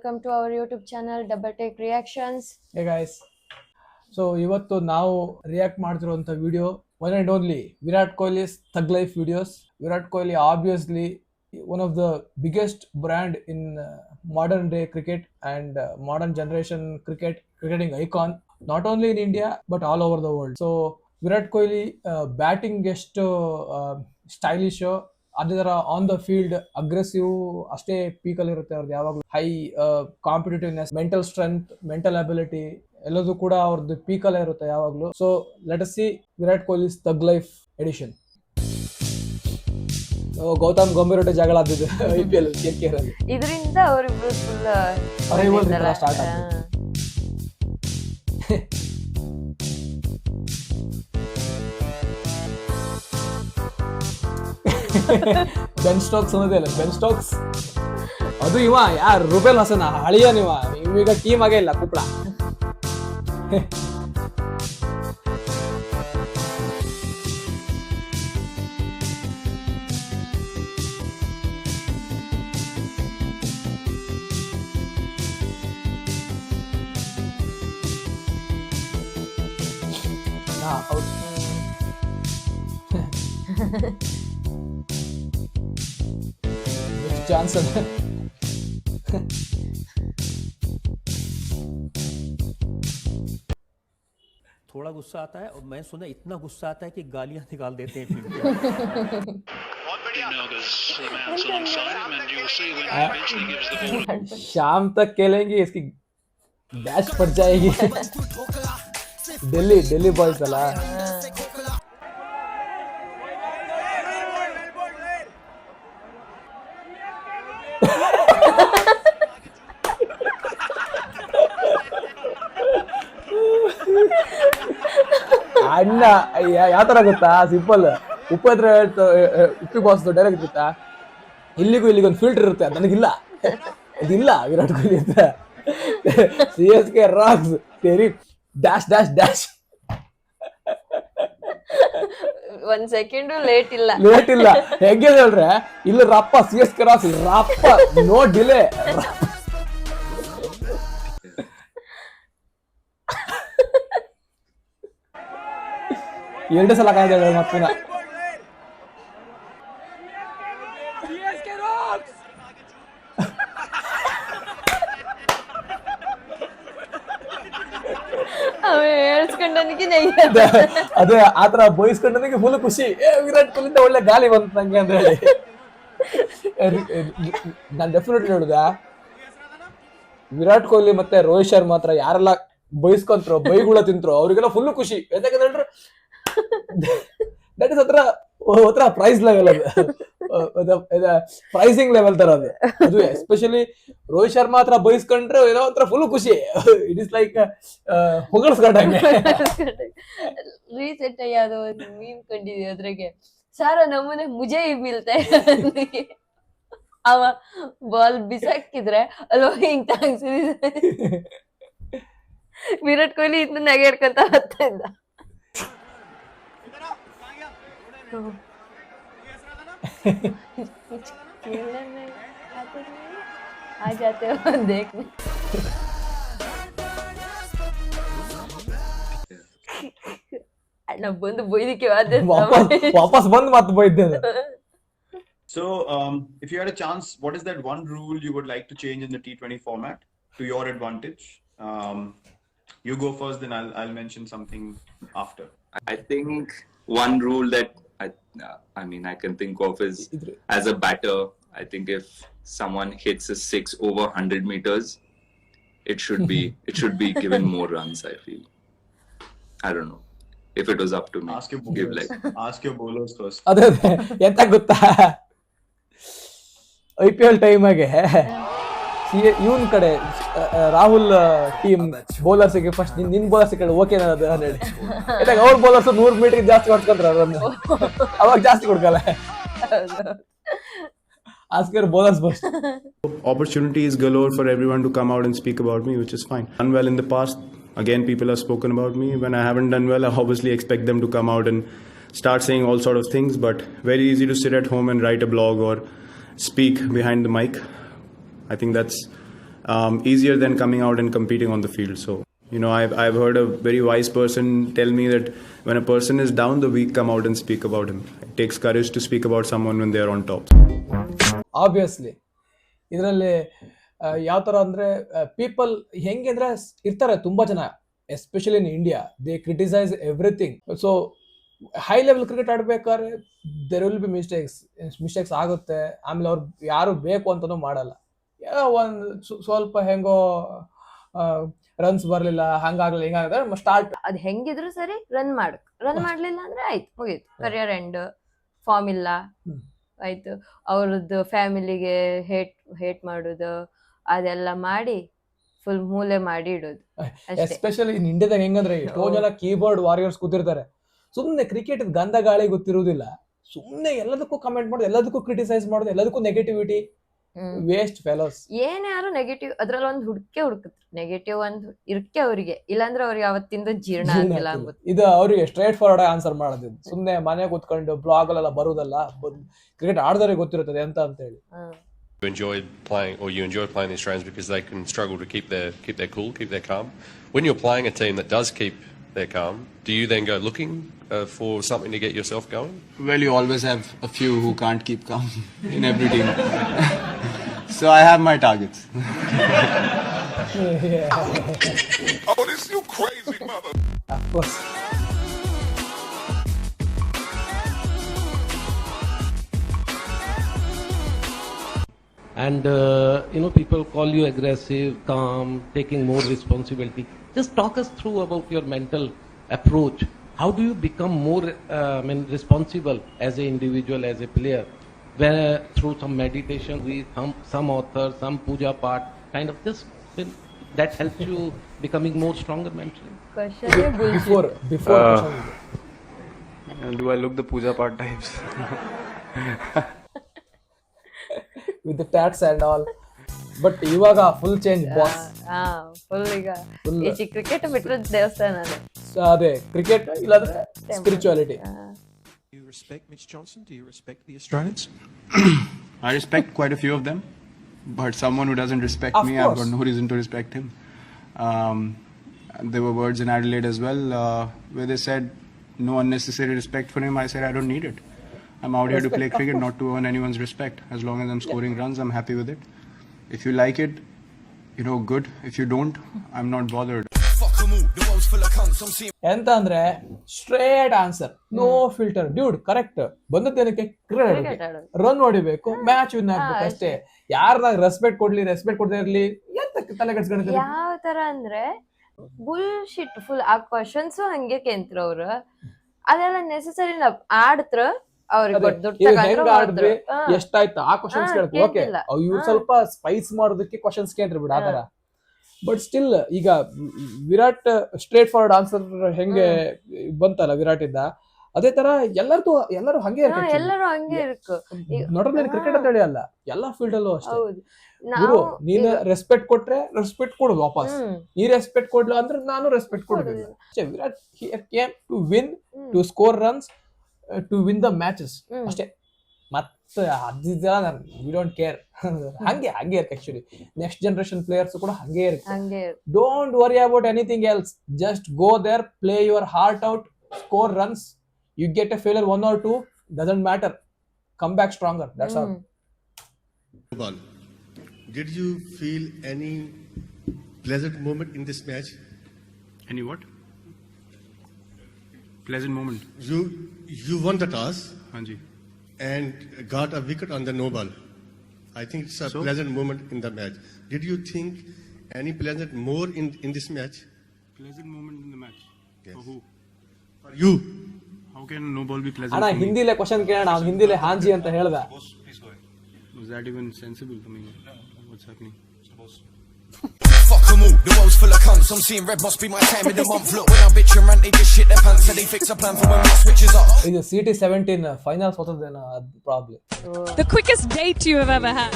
welcome to our YouTube channel Double Take Reactions. Hey guys, so ಇವತ್ತು ನಾವು react ಮಾಡ್ತಿರುವಂತ video one and only Virat ಕೊಹ್ಲಿ's Thug Life videos. Virat Kohli obviously one of the biggest brand in modern day cricket and modern generation cricketing icon, not only in India but all over the world. So Virat Kohli batting ಎಷ್ಟು stylish, ಅದೇ ತರ on the field aggressive ಅಷ್ಟೇ ಪೀಕಲ್ಲಿ ಇರುತ್ತೆ ಅವ್ರದ್ದು. ಯಾವಾಗಲೂ high competitiveness, mental strength, mental ability ಎಲ್ಲದೂ ಕೂಡ ಅವ್ರದ್ದು ಪೀಕಲ್ಲೇ ಇರುತ್ತೆ ಯಾವಾಗಲೂ. So let us see Virat ಕೊಹ್ಲಿ's Thug Life edition. Gautam Gambhir ಒಟ್ಟು ಜಗಳ ಆದಿದ್ದು IPL KKR ಅಲ್ಲಿ. ಇದರಿಂದ ಅವರಿಬ್ರು ಫುಲ್ ಸ್ಟಾರ್ಟ್ ಆಗಿದೆ. ಬೆನ್ ಸ್ಟೋಕ್ಸ್ ಅನ್ನೋದೇ ಅಲ್ಲ, ಬೆನ್ ಸ್ಟೋಕ್ಸ್ ಅದು ಇವ ಯಾರು ರುಬೆಲ್ ಹಸನ್ ಹಳಿಯ ಇವೀಗ ಟೀಮ್ ಆಗೇ ಇಲ್ಲ ಕುಪ್ಪಳ. ಜಾನ್ಸನ್ थोड़ा गुस्सा आता है और मैं सुना इतना गुस्सा आता है कि गालियां निकाल देते हैं टीम शाम तक खेलेंगे, इसकी डैश पड़ जाएगी. दिल्ली बॉयज अला ಅಣ್ಣ ಯಾವ ತರ ಗೊತ್ತಾ, ಸಿಂಪಲ್ ಉಪ್ಪು ಹತ್ರ ಉಪ್ಪಿ ಬಾಸ್ ಡೈರೆಕ್ಟ್ ಗೊತ್ತಾ, ಇಲ್ಲಿಗೂ ಒಂದು ಫಿಲ್ಟರ್ ಇರುತ್ತೆ, ನನಗಿಲ್ಲ, ಇದಿಲ್ಲ ವಿರಾಟ್ ಕೊಹ್ಲಿ ಅಂತ. CSK ರಾಕ್ಸ್ ತೆರಿ ಡ್ಯಾಶ್ ಡ್ಯಾಶ್ ಡ್ಯಾಶ್. ಒಂದ್ ಸೆಕೆಂಡ್ ಲೇಟ್ ಇಲ್ಲ ಹೆಂಗೆ ಹೇಳ್ರೆ ಇಲ್ಲಿ ರಪ್ಪ CSK ರಾಕ್ಸ್ ರಪ್ಪ, ನೋ ಡಿಲೇ. ಎರಡು ಸಲ ಕಾಯ್ದೆ ಮತ್ತೆ ಅದೇ ಆತರ ಬಯಸ್ಕೊಂಡನಿಗೆ ಫುಲ್ ಖುಷಿ, ವಿರಾಟ್ ಕೊಹ್ಲಿಂದ ಒಳ್ಳೆ ಗಾಳಿ ಬಂತು ನಂಗೆ ಅಂತ ಹೇಳಿ. ನಾನ್ ಡೆಫಿನೆಟ್ಲಿ ಹೇಳುದ, ವಿರಾಟ್ ಕೊಹ್ಲಿ ಮತ್ತೆ ರೋಹಿತ್ ಶರ್ಮಾ ಹತ್ರ ಯಾರೆಲ್ಲ ಬಯಸ್ಕೊಂತ್ರು, ಬೈಗುಳ ತಿಂತ್ರು, ಅವ್ರಿಗೆಲ್ಲ ಫುಲ್ ಖುಷಿ. ಯಾಕಂದ್ರೆ ದಟ್ ಇಸ್ ಹತ್ರ ಪ್ರೈಸ್ ಲೆವೆಲ್, ಅದು ಪ್ರೈಸಿಂಗ್ ಲೆವೆಲ್ ತರ ಅದು. ಎಸ್ಪೆಷಲಿ ರೋಹಿತ್ ಶರ್ಮಾ ಹತ್ರ ಬಯಸ್ಕೊಂಡ್ರೆ ಏನೋ ಒಂಥರ ಫುಲ್ ಖುಷಿ. ಇಟ್ ಇಸ್ ಲೈಕ್ ಹೊಗಳ್ಸ್ಕೊಂಡಂಗೆ. ರೀಸೆಂಟ್ ಯಾವ್ದೋ ಒಂದು ಮೀಮ್ ಕಂಡಿದ್ವಿ, ಅದ್ರಾಗೆ ಸಾರ ನಮ್ಮನೆ ಮುಜೆ ಮಿಲ್ತೆ ಅವ ಬಾಲ್ ಬಿಸಾಕಿದ್ರೆ ಅಲ್ವಾ ಹಿಂಗ್ ತಾಂಗ್ಸಿದ. ವಿರಾಟ್ ಕೊಹ್ಲಿ ಇದನ್ನ ನಗೆಡ್ಕೊಂತ ಬರ್ತಾ ಇದ್ದ. आ जाते हो देखने. ಅಣ್ಣ ಬಂದು ಬೈದಿಕ್ಕೆ ವಾಪಸ್ ಬಂದು ಮತ್ತೆ ಬೈದ್ದೆ. So if you had a chance, what is that one rule you would like to change in the T20 format to your advantage? You go first, then I'll mention something after. I think one rule that I can think of is, as a batter, I think if someone hits a 6 over 100 meters, it should be given more runs. I feel. I don't know. If it was up to me, ask your bowlers first. ಅದೇ ಎಂತ ಗೊತ್ತಾ, IPL ಟೈಮಾಗೆ ಇವನ್ ಕಡೆ Rahul team ಬೌಲರ್ಸ್ಗೆ first ನಿನ್ bowlers ಕಡೆ okay ಹೇಳಿ, ಯಾಕಂದ್ರೆ ಅವ್ರ bowlers 100 metre ಜಾಸ್ತಿ ಹೊಡ್ಕೊಂಡ್ರ, ಅವಾಗ ಜಾಸ್ತಿ ಕೊಡ್ಕಲ್ಲ. Ask your bowlers first. Opportunities galore for everyone to come out and speak about me, which is fine. Done well in the past. Again, people have spoken about me. When I haven't done well, I obviously expect them to come out and start saying all sort of things. But very easy to sit at home and write a blog or speak behind the mic. I think that's easier than coming out and competing on the field. So, I've heard a very wise person tell me that when a person is down, the weak come out and speak about him. It takes courage to speak about someone when they are on top. Obviously ಇದರಲ್ಲಿ ಯಾವ ಥರ ಅಂದರೆ people ಹೆಂಗೆ ಅಂದರೆ ಇರ್ತಾರೆ ತುಂಬ ಜನ, especially in India, they criticise everything. So high level cricket ಆಡ್ಬೇಕಾದ್ರೆ ದೇರ್ ವಿಲ್ ಬಿ ಮಿಸ್ಟೇಕ್ಸ್ ಆಗುತ್ತೆ. ಆಮೇಲೆ ಅವ್ರು ಯಾರು ಬೇಕು ಅಂತಲೂ ಮಾಡಲ್ಲ. ಒಂದು ಸ್ವಲ್ಪ ಹೆಂಗೋ ರನ್ಸ್ ಬರಲಿಲ್ಲ, ಹಂಗಾಗಲಿಲ್ಲ, ಹಿಂಗಾಗಿದ್ರೆ ಸ್ಟಾರ್ಟ್. ಅದ್ ಹೆಂಗಿದ್ರು ಸರಿ ರನ್ ಮಾಡ್ಲಿಲ್ಲ ಅಂದ್ರೆ ಆಯ್ತು, ಮುಗೀತು, ಕರಿಯರ್ ಎಂಡ್, ಫಾರ್ಮ್ ಇಲ್ಲ, ಆಯ್ತು. ಅವ್ರದ್ದು ಫ್ಯಾಮಿಲಿಗೆ ಹೇಟ್ ಮಾಡುದು ಅದೆಲ್ಲ ಮಾಡಿ ಫುಲ್ ಮೂಲೆ ಮಾಡಿ ಇಡೋದು. ಎಸ್ಪೆಷಲಿ ಇನ್ ಇಂಡಿಯಾದಾಗ ಹೆಂಗಂದ್ರೆ ಎಷ್ಟೋ ಜನ ಕೀಬೋರ್ಡ್ ವಾರಿಯರ್ಸ್ ಕೂತಿರ್ತಾರೆ, ಸುಮ್ಮನೆ ಕ್ರಿಕೆಟ್ ಗಂಧ ಗಾಳಿ ಗೊತ್ತಿರುವುದಿಲ್ಲ, ಸುಮ್ಮನೆ ಎಲ್ಲದಕ್ಕೂ ಕಮೆಂಟ್ ಮಾಡೋದು, ಎಲ್ಲದಕ್ಕೂ ಕ್ರಿಟಿಸೈಸ್ ಮಾಡೋದು, ಎಲ್ಲದಕ್ಕೂ ನೆಗೆಟಿವಿಟಿ, ವೇಸ್ಟ್ ಫೆಲೋಸ್. ಏನ್ಯಾರು ನೆಗೆಟಿವ್ ಅದ್ರಲ್ಲಿ ಒಂದು ಹುಡುಕತ್ರು, ನೆಗೆಟಿವ್ ಒಂದು ಇರ್ಕೆ ಅವ್ರಿಗೆ, ಇಲ್ಲಾಂದ್ರೆ ಅವ್ರಿಗೆ ಅವತ್ತಿಂದ ಜೀರ್ಣ ಆಗಿಲ್ಲ ಅಂಬುದು. ಇದು ಅವರಿಗೆ ಸ್ಟ್ರೇಟ್ ಫಾರ್ವರ್ಡ್ ಆನ್ಸರ್ ಮಾಡೋದು. ಸುಮ್ಮನೆ ಮನೆ ಕೂತ್ಕೊಂಡು ಬ್ಲಾಗ್ ಅಲ್ಲೆಲ್ಲ ಬರುದಲ್ಲ, ಕ್ರಿಕೆಟ್ ಆಡದವ್ರಿಗೆ ಗೊತ್ತಿರುತ್ತದೆ ಅಂತ ಹೇಳಿ. You enjoy playing the Australians because they can struggle to keep their cool, keep their calm. When you're playing a team that does keep their calm, do you then go looking for something to get yourself going? Well, you always have a few who can't keep calm in every team. So I have my targets. Oh, this you crazy mother. Of course. And people call you aggressive, calm, taking more responsibility. Just talk us through about your mental approach. How do you become more responsible as an individual, as a player? Where through some meditation, some author, some puja part, kind of just that helps you becoming more stronger mentally. Before Do I look the puja part types? with the tats and all. But ಇವಾಗ full change boss. Full ಈಗ cricket ಬಿಟ್ಟರೆ ದೇವಸ್ಥಾನ ಅದೇ cricket, ಇಲ್ಲಾಂದ್ರೆ spirituality. Do you respect Mitch Johnson? Do you respect the Australians? I respect quite a few of them, but someone who doesn't respect Of me, course. I've got no reason to respect him. There were words in Adelaide as well where they said no unnecessary respect for him. I said I don't need it. I'm out here to play cricket, not to earn anyone's respect. As long as I'm scoring runs, I'm happy with it. If you like it, good. If you don't, I'm not bothered. ಎಂತ ಅಂದ್ರೆ straight answer, no filter. Dude correct, ಬಂದದ್ದೇನಕ್ಕೆ cricket run ಹೊಡಿಬೇಕು, match win ಆಗ್ಬೇಕು ಅಷ್ಟೇ. ಯಾರದಾಗ respect ಕೊಡದೇ ಇರ್ಲಿ, ಎಂತ ತಲೆ ಕೆಡ್ಸ್ಕೊಂಡಿದ್ದಾರೆ. ಯಾವ ತರ ಅಂದ್ರೆ ಬುಲ್ಶಿಟ್ ಫುಲ್. ಆ ಕ್ವಶನ್ಸ್ ಹಂಗೆ ಕೇಂದ್ರ ಅವ್ರು, ಅದೆಲ್ಲ ನೆಸೆಸರಿ ಆಡ್ತ್ರ ಆಡಿದ್ರಿ ಎಷ್ಟಾಯ್ತು ಆ ಕ್ವಶನ್ಸ್ ಕೇಳ್ತೀವಿ. ಓಕೆ, ಇವ್ರು ಸ್ವಲ್ಪ ಸ್ಪೈಸ್ ಮಾಡೋದಕ್ಕೆ ಕ್ವಶನ್ಸ್ ಕೇಳ್ರಿ ಬಿಡ ಆತರ. ಬಟ್ ಸ್ಟಿಲ್ ಈಗ ವಿರಾಟ್ ಸ್ಟ್ರೇಟ್ ಫಾರ್ವರ್ಡ್ ಆನ್ಸರ್ ಹೆಂಗೆ ಬಂತಲ್ಲ ವಿರಾಟ್ ಇದ್ದ, ಅದೇ ತರ ಎಲ್ಲರೂ ಹಂಗೆ ಎಲ್ಲರೂ ಹಂಗೆ ಇರ್ಕು. ನೋಡ್ರಿ ಕ್ರಿಕೆಟ್ ಅಂತ ಹೇಳಿ ಅಲ್ಲ, ಎಲ್ಲಾ ಫೀಲ್ಡ್ ಅಲ್ಲೂ ಅಷ್ಟೇ. ಗುರು, ನೀನು ರೆಸ್ಪೆಕ್ಟ್ ಕೊಟ್ರೆ ರೆಸ್ಪೆಕ್ಟ್ ಕೊಡು ವಾಪಸ್, ನೀ ರೆಸ್ಪೆಕ್ಟ್ ಕೊಡ್ಲ ಅಂದ್ರೆ ನಾನು ರೆಸ್ಪೆಕ್ಟ್ ಕೊಡ್ಬೇಕು. Virat came to win, to score runs, to win the matches ಅಷ್ಟೇ. ಮತ್ತೆ ವಿ ಡೋಂಟ್ ಕೇರ್. ಹಂಗೆ ಇರ್ಕ. ಆಕ್ಚುಲಿ ನೆಕ್ಸ್ಟ್ ಜನರೇಷನ್ ಪ್ಲೇಯರ್ಸ್ ಕೂಡ ಹಂಗೆ ಇರ್ತಾರೆ. Don't worry about anything else, just go there, play your heart out, score runs. You get a failure 1 or 2, doesn't matter, come back stronger. That's all. Did you feel any pleasant moment in this match? Any what? Pleasant moment. You won the toss. Hanji. And got a wicket on the no ball. I think it's a pleasant moment in the match. Did you think any pleasant more in this match? Pleasant moment in the match? Yes. For who? For you. How can no ball be pleasant? ಅಣ್ಣ ಹಿಂದಿಲೆ question ಕೇಳೋಣ. ಅವ್ನು ಹಿಂದಿಲೆ ಹಾಂಜಿ ಅಂತ ಹೇಳ್ದ. Was that even sensible to me? What's happening? Fuck them all, the world's full of cunts. I'm seeing red, must be my time of the month. Look, when I bitch and rant, they just shit their pants. So they fix a plan for when we switches up. ಇದು CT17 finals ಹೋತದೇನೋ probably. The quickest date you have ever had?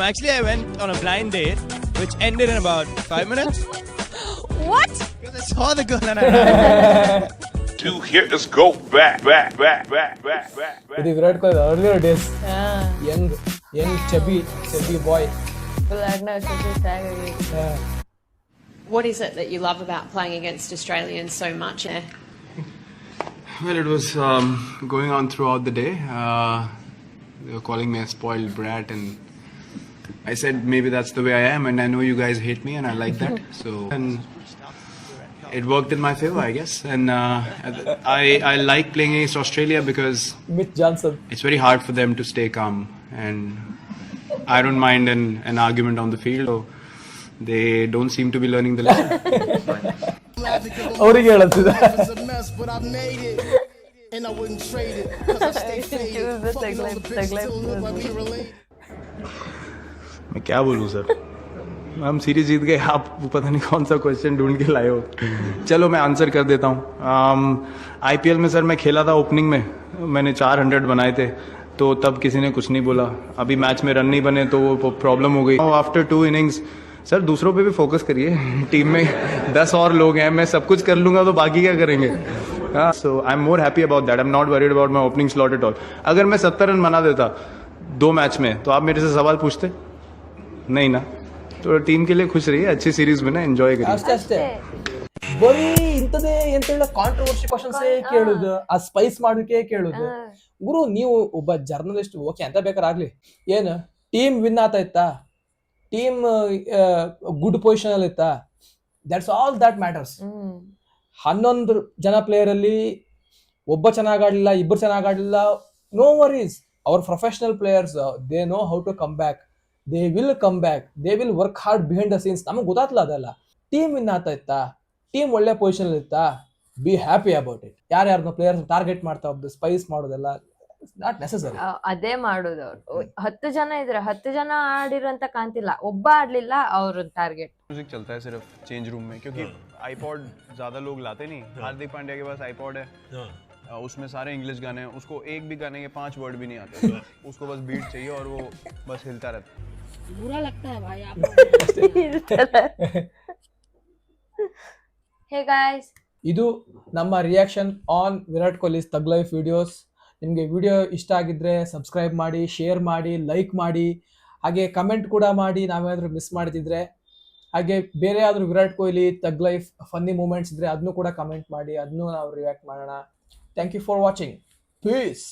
Actually I went on a blind date which ended in about 5 minutes. What? Because I saw the girl and I ran. To hit us go back. ಇದು Virat Kohli earlier days. Young chubby boy. What is it that you love about playing against Australians so much? Well, it was going on throughout the day. They were calling me a spoiled brat, and I said maybe that's the way I am, and I know you guys hate me, and I like that. So, and it worked in my favor, I guess. And I like playing against Australia because Mitch Johnson. It's very hard for them to stay calm, and I don't mind an argument on the field. So they don't seem to be learning the lesson. ಅವರಿಗೆ ಹೇಳುತ್ತಿದ್ದ मैं क्या बोलूँ sir, हम series जीत गए, आप पता नहीं कौन सा क्वेश्चन ढूंढ के लाए हो. चलो मैं आंसर कर देता हूँ. IPL में सर मैं खेला था ओपनिंग में, मैंने 400 बनाए थे, तो तब किसी ने कुछ नहीं बोला. अभी मैच में रन नहीं बने तो वो प्रॉब्लम हो गई. आफ्टर 2 innings सर दूसरों पे भी फोकस करिए. टीम में 10 और लोग हैं, मैं सब कुछ कर लूंगा तो बाकी क्या करेंगे. So I am more happy about that. I am not worried about my opening slot at all. अगर मैं 70 रन बना देता 2 मैच में तो आप मेरे से सवाल पूछते नहीं ना. तो टीम के लिए खुश रहिए, अच्छी सीरीज में ना एंजॉय करिए. ಅಷ್ಟೇ ಬರೀ ಇಂಥದೇ ಎಂತ ಹೇಳ ಕಾಂಟ್ರವರ್ಸಿ ಕ್ವಶನ್ಸ್ ಕೇಳುದು, ಆ ಸ್ಪೈಸ್ ಮಾಡೋಕೆ ಕೇಳುದು. ಗುರು ನೀವು ಒಬ್ಬ ಜರ್ನಲಿಸ್ಟ್, ಓಕೆ ಅಂತ ಬೇಕಾರಾಗ್ಲಿ, ಏನು ಟೀಮ್ ವಿನ್ ಆಯ್ತಾ, ಟೀಮ್ ಗುಡ್ ಪೊಸಿಷನ್ ಅಲ್ಲಿ ಇತ್ತಾ, ದಟ್ಸ್ ಆಲ್ ದಟ್ ಮ್ಯಾಟರ್ಸ್. 11 ಜನ ಪ್ಲೇಯರ್ ಅಲ್ಲಿ ಒಬ್ಬ ಚೆನ್ನಾಗಾಡ್ಲಿಲ್ಲ, ಇಬ್ಬರು ಚೆನ್ನಾಗಾಡ್ಲಿಲ್ಲ, ನೋ ವರೀಸ್. ಅವ್ರ professional players, they know how to come back, they will come back, they will work hard behind the scenes. ನಮಗೆ ಗೊತ್ತಾಗ್ತಲ್ಲ ಅದೆಲ್ಲ. ಟೀಮ್ ವಿನ್ ಆಯ್ತಾ, ಟೀಮ್ ಒಳ್ಳೆ ಪೊಸಿಷನ್ ಅಲ್ಲಿ ಇತ್ತಾ, ಬಿ ಹ್ಯಾಪಿ ಅಬೌಟ್ ಇಟ್. ಯಾರ್ಯಾರನ್ನ ಪ್ಲೇಯರ್ಸ್ ಟಾರ್ಗೆಟ್ ಮಾಡ್ತಾ ಹೋಗ್ದು, ಸ್ಪೈಸ್ ಮಾಡೋದೆಲ್ಲ ನಾಟ್ ನೆಸೆಸರಿ. ಅದೇ ಮಾಡೋದು ಅವ್ರು. 10 ಜನ ಇದ್ರೆ 10 ಜನ ಆಡಿರಂತ ಕಾಣ್ತಿಲ್ಲ, ಒಬ್ಬ ಆಡ್ಲಿಲ್ಲ ಅವ್ರ ಟಾರ್ಗೆಟ್. म्यूजिक चलता है सिर्फ चेंज रूम में, क्योंकि आईपॉड ज्यादा लोग लाते नहीं. हार्दिक पांड्या के पास आईपॉड है, उसमें सारे इंग्लिश गाने हैं. उसको एक भी गाने के 5 वर्ड भी नहीं आते. उसको बस बीट चाहिए और वो बस हिलता रहता है. बुरा लगता है भाई आप. Hey guys, ಇದು ನಮ್ಮ reaction on Virat Kohli thug life videos. ನಿಮಗೆ ವಿಡಿಯೋ ಇಷ್ಟ ಆಗಿದ್ರೆ ಸಬ್ಸ್ಕ್ರೈಬ್ ಮಾಡಿ, ಶೇರ್ ಮಾಡಿ, ಲೈಕ್ ಮಾಡಿ, ಹಾಗೆ ಕಮೆಂಟ್ ಕೂಡ ಮಾಡಿ ನಾವೇನಾದರೂ ಮಿಸ್ ಮಾಡ್ತಿದ್ರೆ. ಹಾಗೆ ಬೇರೆ ಯಾವ್ದಾದ್ರು Virat Kohli thug life funny moments ಇದ್ರೆ ಅದನ್ನು ಕೂಡ ಕಮೆಂಟ್ ಮಾಡಿ, ಅದನ್ನು ನಾವು ರಿಯಾಕ್ಟ್ ಮಾಡೋಣ. Thank you for watching. Piece.